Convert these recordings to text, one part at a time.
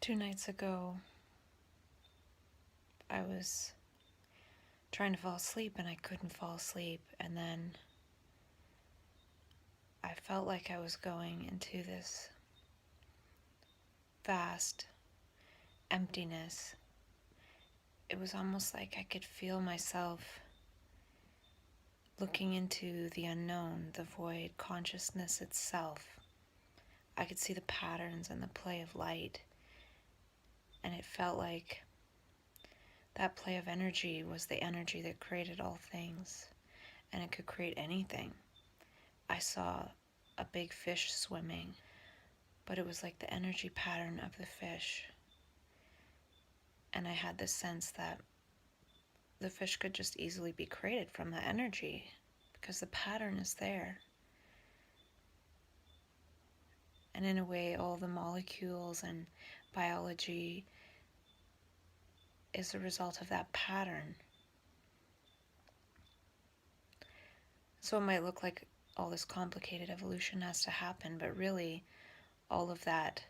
2 nights ago, I was trying to fall asleep and I couldn't fall asleep, and then I felt like I was going into this vast emptiness. It was almost like I could feel myself looking into the unknown, the void, consciousness itself. I could see the patterns and the play of light, and it felt like that play of energy was the energy that created all things, and it could create anything. I saw a big fish swimming, but it was like the energy pattern of the fish. And I had this sense that the fish could just easily be created from that energy because the pattern is there. And in a way, all the molecules and biology is a result of that pattern. So it might look like all this complicated evolution has to happen, but really all of that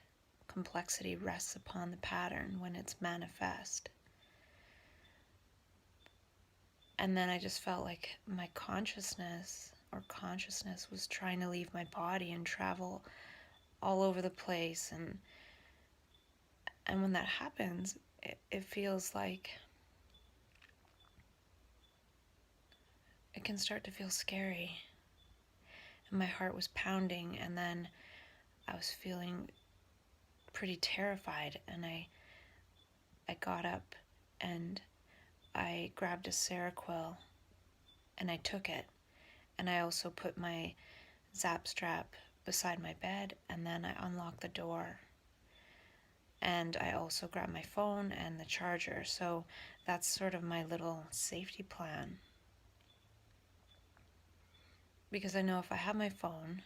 complexity rests upon the pattern when it's manifest. And then I just felt like my consciousness was trying to leave my body and travel all over the place. And when that happens, it feels like it can start to feel scary. And my heart was pounding, and then I was feeling pretty terrified, and I got up and I grabbed a Seroquel and I took it. And I also put my zap strap beside my bed, and then I unlocked the door. And I also grabbed my phone and the charger. So that's sort of my little safety plan. Because I know if I have my phone,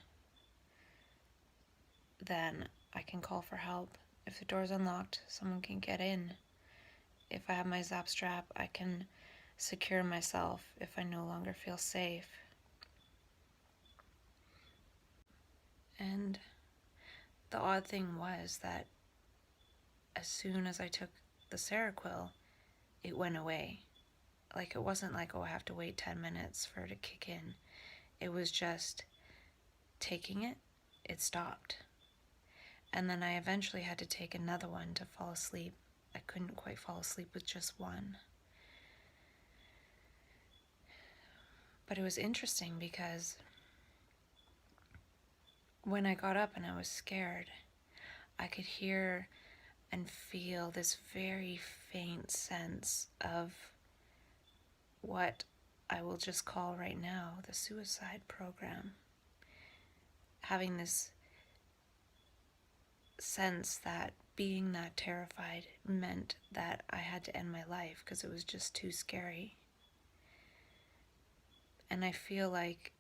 then I can call for help. If the door's unlocked, someone can get in. If I have my zap strap, I can secure myself if I no longer feel safe. And the odd thing was that as soon as I took the Seroquel, it went away. Like, it wasn't like, oh, I have to wait 10 minutes for it to kick in. It was just taking it, it stopped. And then I eventually had to take another one to fall asleep. I couldn't quite fall asleep with just one. But it was interesting because when I got up and I was scared, I could hear and feel this very faint sense of what I will just call right now the suicide program. Having this sense that being that terrified meant that I had to end my life because it was just too scary. And I feel like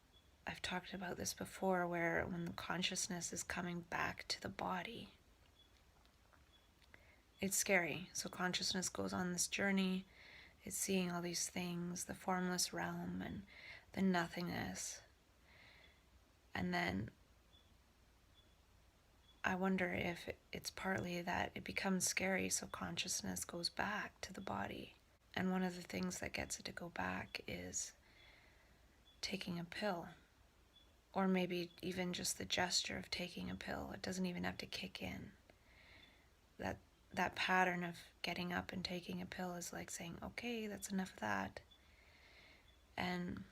I've talked about this before, where when the consciousness is coming back to the body, it's scary. So consciousness goes on this journey. It's seeing all these things, the formless realm and the nothingness. And then I wonder if it's partly that it becomes scary, so consciousness goes back to the body. And one of the things that gets it to go back is taking a pill. Or maybe even just the gesture of taking a pill. It doesn't even have to kick in. That pattern of getting up and taking a pill is like saying, okay, that's enough of that. And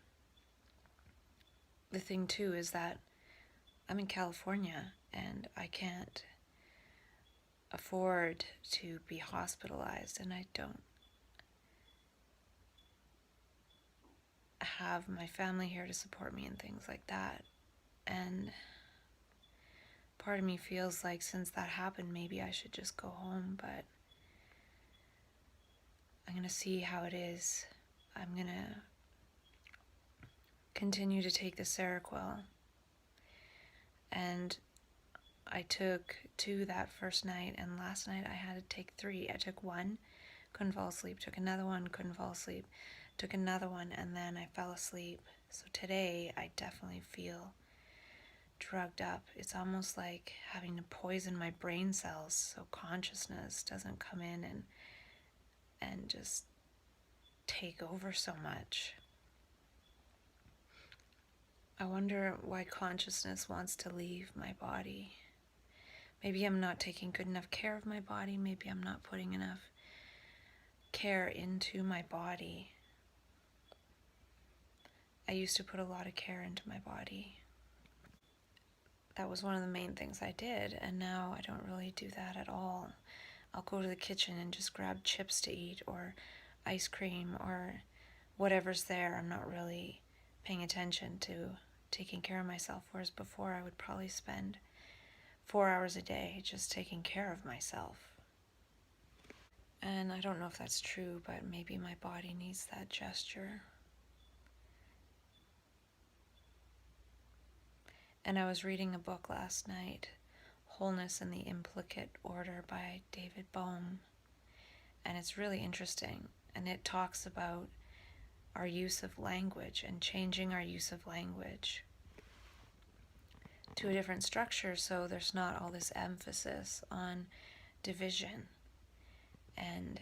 the thing too is that I'm in California and I can't afford to be hospitalized, and I don't have my family here to support me and things like that. And part of me feels like since that happened, maybe I should just go home, but I'm going to see how it is. I'm going to continue to take the Seroquel. And I took 2 that first night, and last night I had to take 3. I took 1, couldn't fall asleep, took another one, couldn't fall asleep, took another one, and then I fell asleep. So today I definitely feel drugged up. It's almost like having to poison my brain cells so consciousness doesn't come in and just take over so much. I wonder why consciousness wants to leave my body. Maybe I'm not taking good enough care of my body. Maybe I'm not putting enough care into my body. I used to put a lot of care into my body. That was one of the main things I did, and now I don't really do that at all. I'll go to the kitchen and just grab chips to eat or ice cream or whatever's there. I'm not really paying attention to taking care of myself, whereas before I would probably spend 4 hours a day just taking care of myself. And I don't know if that's true, but maybe my body needs that gesture. And I was reading a book last night, Wholeness in the Implicate Order by David Bohm. And it's really interesting. And it talks about our use of language and changing our use of language to a different structure so there's not all this emphasis on division. And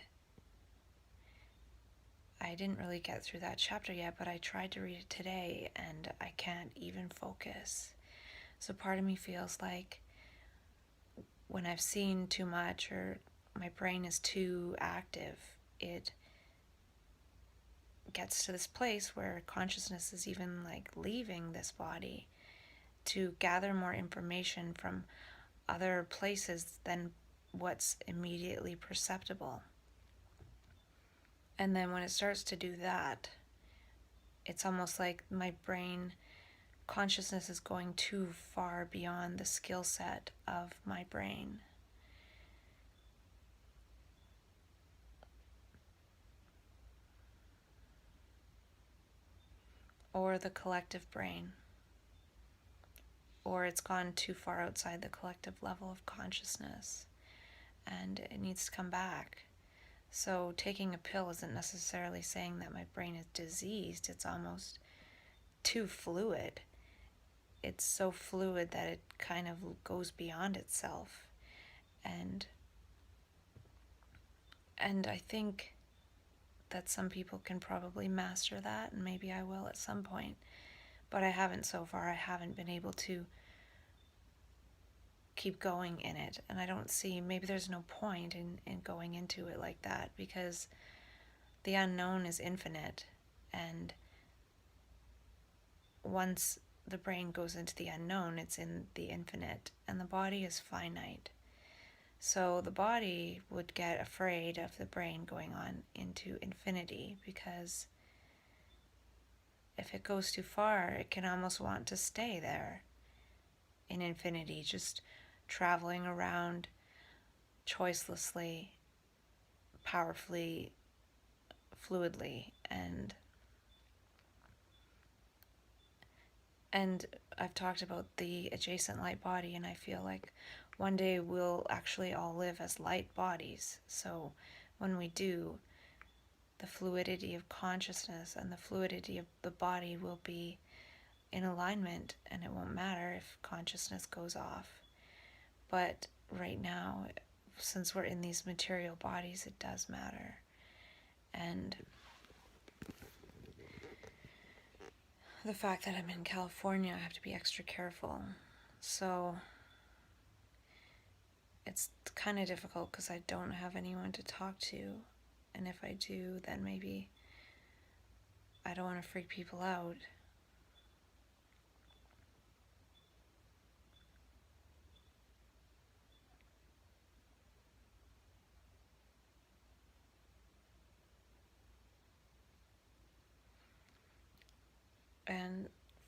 I didn't really get through that chapter yet, but I tried to read it today and I can't even focus. So part of me feels like when I've seen too much or my brain is too active, it gets to this place where consciousness is even like leaving this body to gather more information from other places than what's immediately perceptible. And then when it starts to do that, it's almost like my brain consciousness is going too far beyond the skill set of my brain. Or the collective brain. Or it's gone too far outside the collective level of consciousness and it needs to come back. So taking a pill isn't necessarily saying that my brain is diseased. It's almost too fluid. It's so fluid that it kind of goes beyond itself. And I think that some people can probably master that, and maybe I will at some point. But I haven't so far. I haven't been able to keep going in it. And I don't see, maybe there's no point in going into it like that, because the unknown is infinite. And once the brain goes into the unknown, it's in the infinite. And the body is finite. So the body would get afraid of the brain going on into infinity, because if it goes too far, it can almost want to stay there in infinity, just traveling around choicelessly, powerfully, fluidly. And I've talked about the adjacent light body, and I feel like one day we'll actually all live as light bodies. So when we do, the fluidity of consciousness and the fluidity of the body will be in alignment, and it won't matter if consciousness goes off. But right now, since we're in these material bodies, it does matter. And the fact that I'm in California, I have to be extra careful. So it's kind of difficult because I don't have anyone to talk to. And if I do, then maybe I don't want to freak people out. And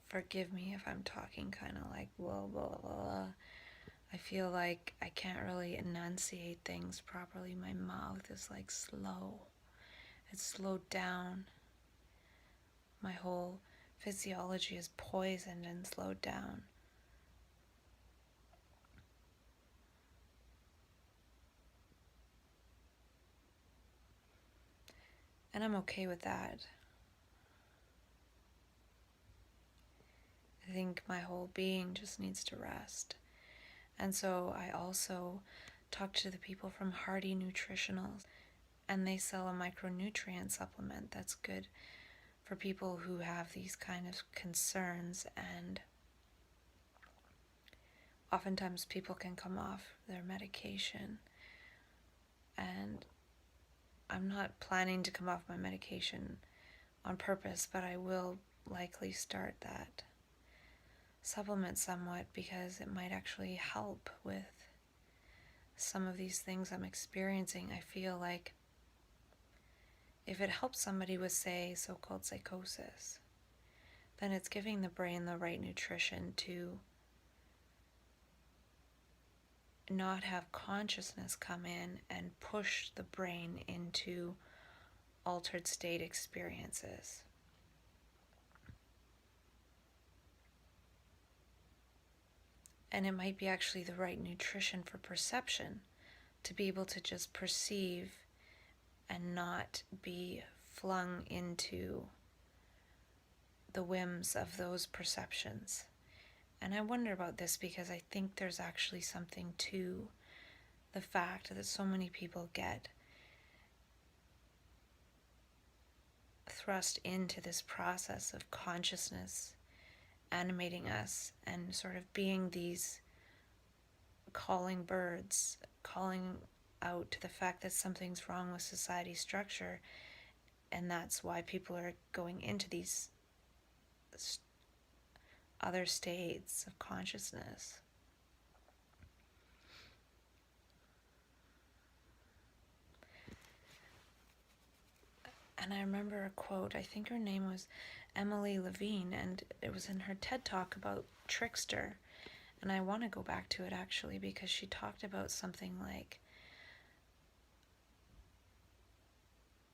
forgive me if I'm talking kind of like blah, blah, blah. I feel like I can't really enunciate things properly. My mouth is like slow. It's slowed down. My whole physiology is poisoned and slowed down. And I'm okay with that. I think my whole being just needs to rest. And so I also talked to the people from Hardy Nutritionals, and they sell a micronutrient supplement that's good for people who have these kind of concerns. And oftentimes people can come off their medication, and I'm not planning to come off my medication on purpose, but I will likely start that supplement somewhat because it might actually help with some of these things I'm experiencing. I feel like if it helps somebody with, say, so-called psychosis, then it's giving the brain the right nutrition to not have consciousness come in and push the brain into altered state experiences. And it might be actually the right nutrition for perception, to be able to just perceive and not be flung into the whims of those perceptions. And I wonder about this because I think there's actually something to the fact that so many people get thrust into this process of consciousness animating us and sort of being these calling birds, calling out to the fact that something's wrong with society structure, and that's why people are going into these other states of consciousness. And I remember a quote, I think her name was Emily Levine, and it was in her TED Talk about Trickster. And I want to go back to it actually because she talked about something like,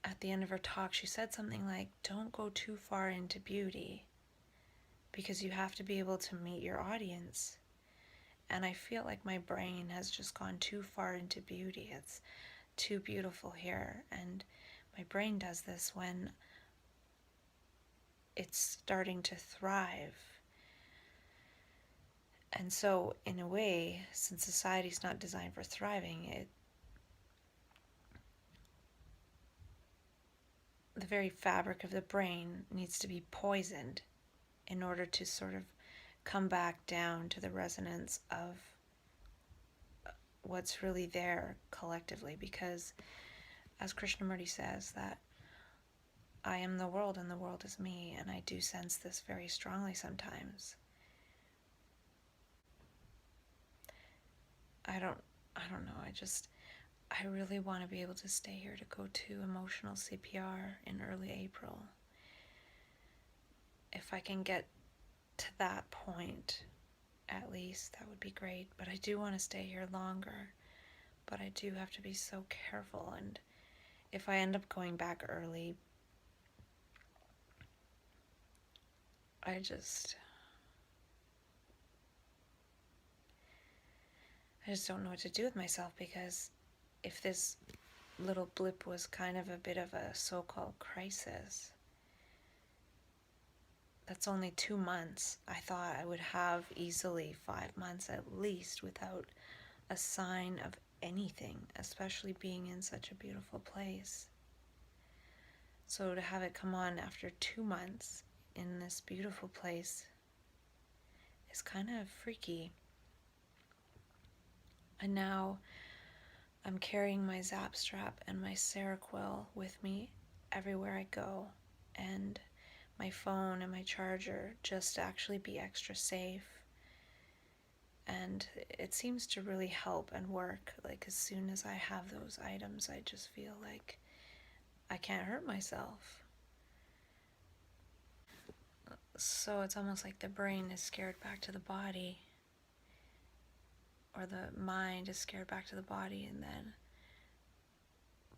at the end of her talk, she said something like, don't go too far into beauty because you have to be able to meet your audience. And I feel like my brain has just gone too far into beauty. It's too beautiful here. And my brain does this when it's starting to thrive. And so, in a way, since society's not designed for thriving, the very fabric of the brain needs to be poisoned in order to sort of come back down to the resonance of what's really there collectively. Because, as Krishnamurti says, that I am the world and the world is me, and I do sense this very strongly sometimes. I don't know, I really want to be able to stay here to go to emotional CPR in early April. If I can get to that point, at least, that would be great. But I do want to stay here longer. But I do have to be so careful. And if I end up going back early, I just don't know what to do with myself, because if this little blip was kind of a bit of a so-called crisis, that's only 2 months. I thought I would have easily 5 months at least without a sign of anything, especially being in such a beautiful place. So to have it come on after 2 months in this beautiful place is kind of freaky. And now I'm carrying my Zap strap and my Seroquel with me everywhere I go, and my phone and my charger, just to actually be extra safe. And it seems to really help and work. Like, as soon as I have those items, I just feel like I can't hurt myself. So it's almost like the brain is scared back to the body, or the mind is scared back to the body, and then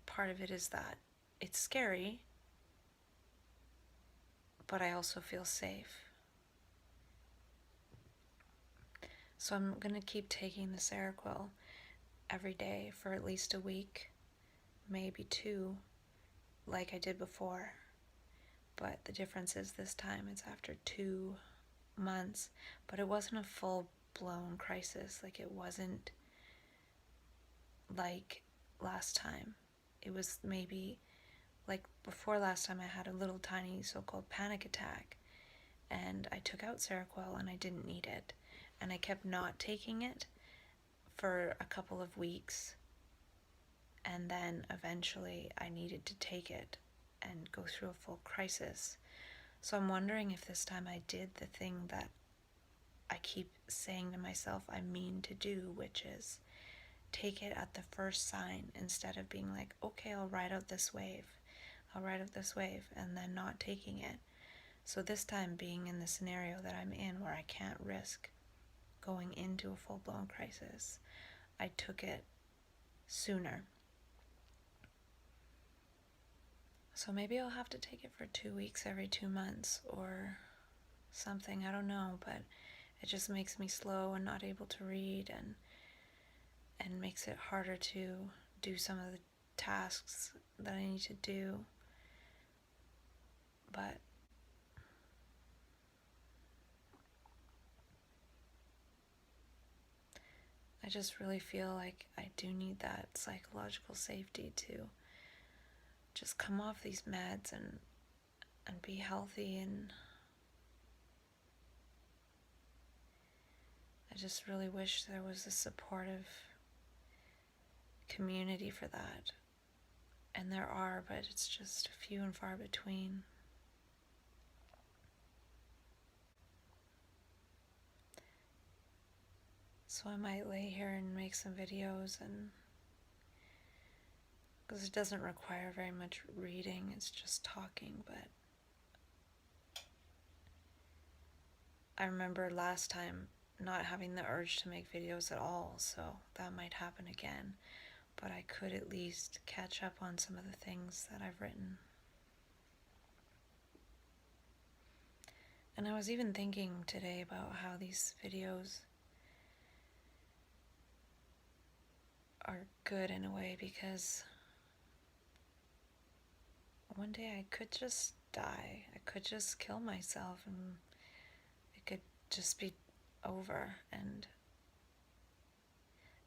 part of it is that it's scary, but I also feel safe. So I'm going to keep taking the Seroquel every day for at least a week, maybe 2, like I did before. But the difference is this time it's after 2 months, but it wasn't a full-blown crisis. Like, it wasn't like last time. It was maybe like before last time I had a little tiny so-called panic attack, and I took out Seroquel and I didn't need it. And I kept not taking it for a couple of weeks, and then eventually I needed to take it and go through a full crisis. So I'm wondering if this time I did the thing that I keep saying to myself I mean to do, which is take it at the first sign instead of being like, okay, I'll ride out this wave, and then not taking it. So this time, being in the scenario that I'm in where I can't risk going into a full-blown crisis, I took it sooner. So maybe I'll have to take it for 2 weeks every 2 months or something, I don't know, but it just makes me slow and not able to read, and makes it harder to do some of the tasks that I need to do. But I just really feel like I do need that psychological safety to just come off these meds and be healthy. And I just really wish there was a supportive community for that. And there are, but it's just few and far between. So I might lay here and make some videos, and because it doesn't require very much reading, it's just talking. But I remember last time not having the urge to make videos at all, so that might happen again. But I could at least catch up on some of the things that I've written. And I was even thinking today about how these videos are good in a way, because one day I could just die. I could just kill myself and it could just be over. And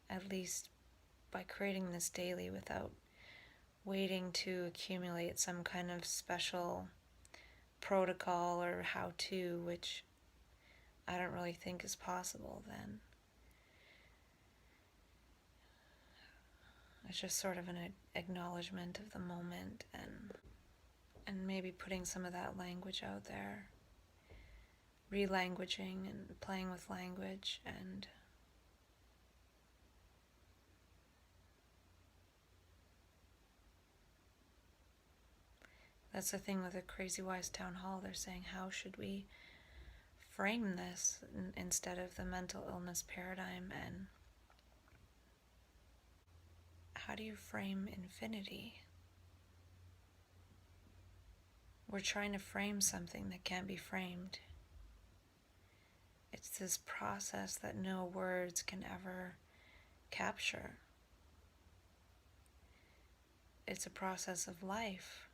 at least by creating this daily without waiting to accumulate some kind of special protocol or how-to, which I don't really think is possible, then it's just sort of an acknowledgement of the moment, and maybe putting some of that language out there, relanguaging and playing with language. And that's the thing with the Crazy Wise Town Hall. They're saying, how should we frame this instead of the mental illness paradigm? And how do you frame infinity? We're trying to frame something that can't be framed. It's this process that no words can ever capture. It's a process of life.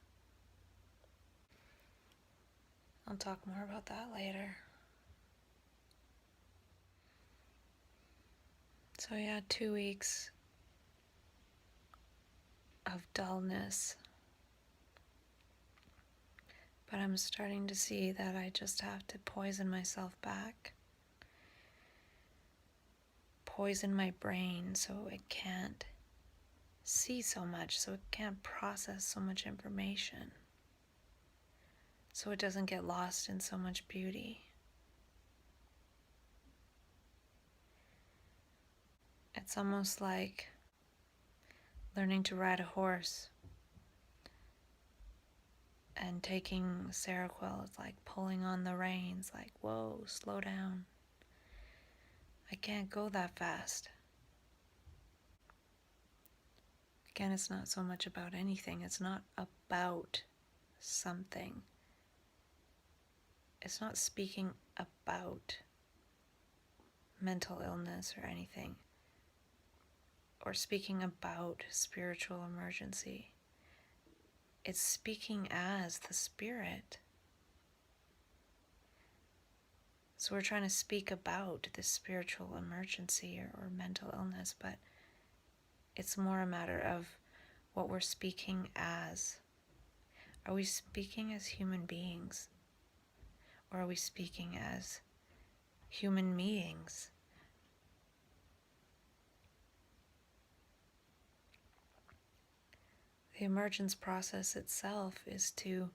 I'll talk more about that later. So yeah, 2 weeks of dullness. But I'm starting to see that I just have to poison myself back. Poison my brain so it can't see so much, so it can't process so much information, so it doesn't get lost in so much beauty. It's almost like learning to ride a horse and taking Seroquel. It's like pulling on the reins, like, whoa, slow down. I can't go that fast. Again, it's not so much about anything. It's not about something. It's not speaking about mental illness or anything, or speaking about spiritual emergency. It's speaking as the spirit. So we're trying to speak about this spiritual emergency or mental illness, but it's more a matter of what we're speaking as. Are we speaking as human beings? Or are we speaking as human beings? The emergence process itself is to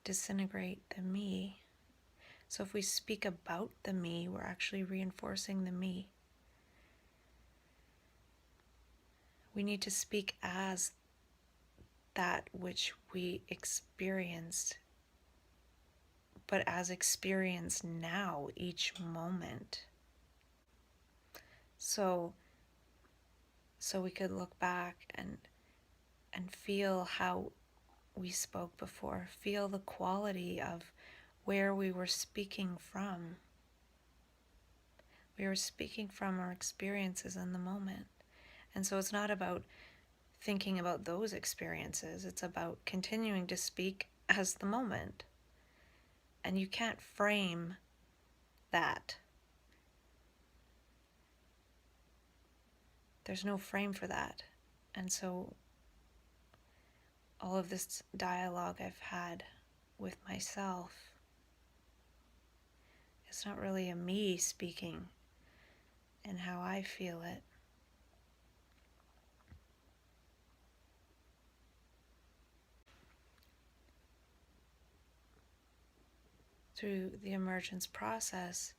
disintegrate the me. So if we speak about the me, we're actually reinforcing the me. We need to speak as that which we experienced, but as experienced now, each moment. So we could look back and feel how we spoke before, feel the quality of where we were speaking from. We were speaking from our experiences in the moment. And so it's not about thinking about those experiences, it's about continuing to speak as the moment. And you can't frame that. There's no frame for that. And so all of this dialogue I've had with myself, it's not really a me speaking and how I feel it. Through the emergence process,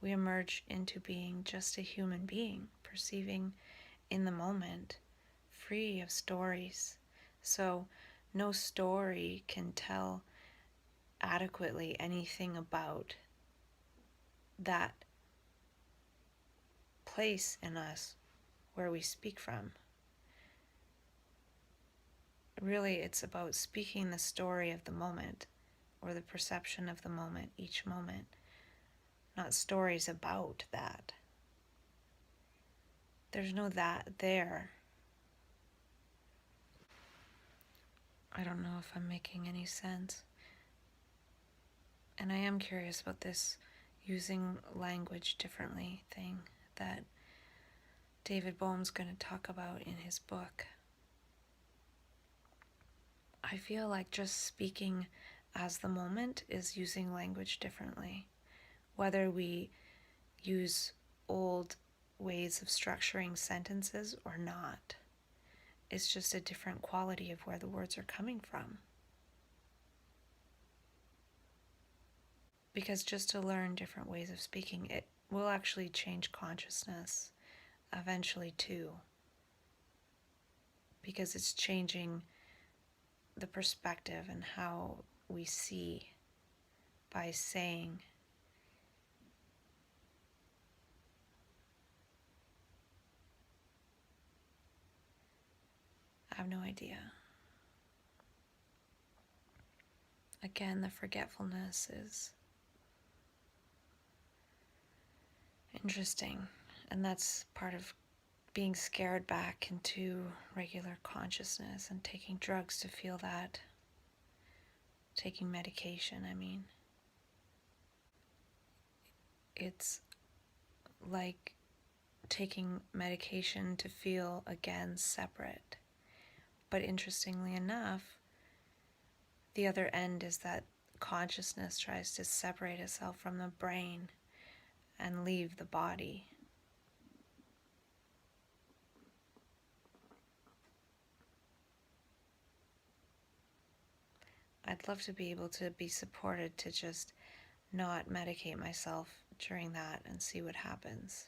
we emerge into being just a human being, perceiving in the moment, free of stories. So no story can tell adequately anything about that place in us where we speak from. Really, it's about speaking the story of the moment or the perception of the moment, each moment, not stories about that. There's no that there. I don't know if I'm making any sense. And I am curious about this using language differently thing that David Bohm's going to talk about in his book. I feel like just speaking as the moment is using language differently. Whether we use old ways of structuring sentences or not, it's just a different quality of where the words are coming from. Because just to learn different ways of speaking, it will actually change consciousness eventually too. Because it's changing the perspective and how we see by saying. I have no idea. Again, the forgetfulness is interesting, and that's part of being scared back into regular consciousness and taking drugs to feel that. Taking medication, I mean. It's like taking medication to feel again separate. But interestingly enough, the other end is that consciousness tries to separate itself from the brain and leave the body. I'd love to be able to be supported to just not medicate myself during that and see what happens.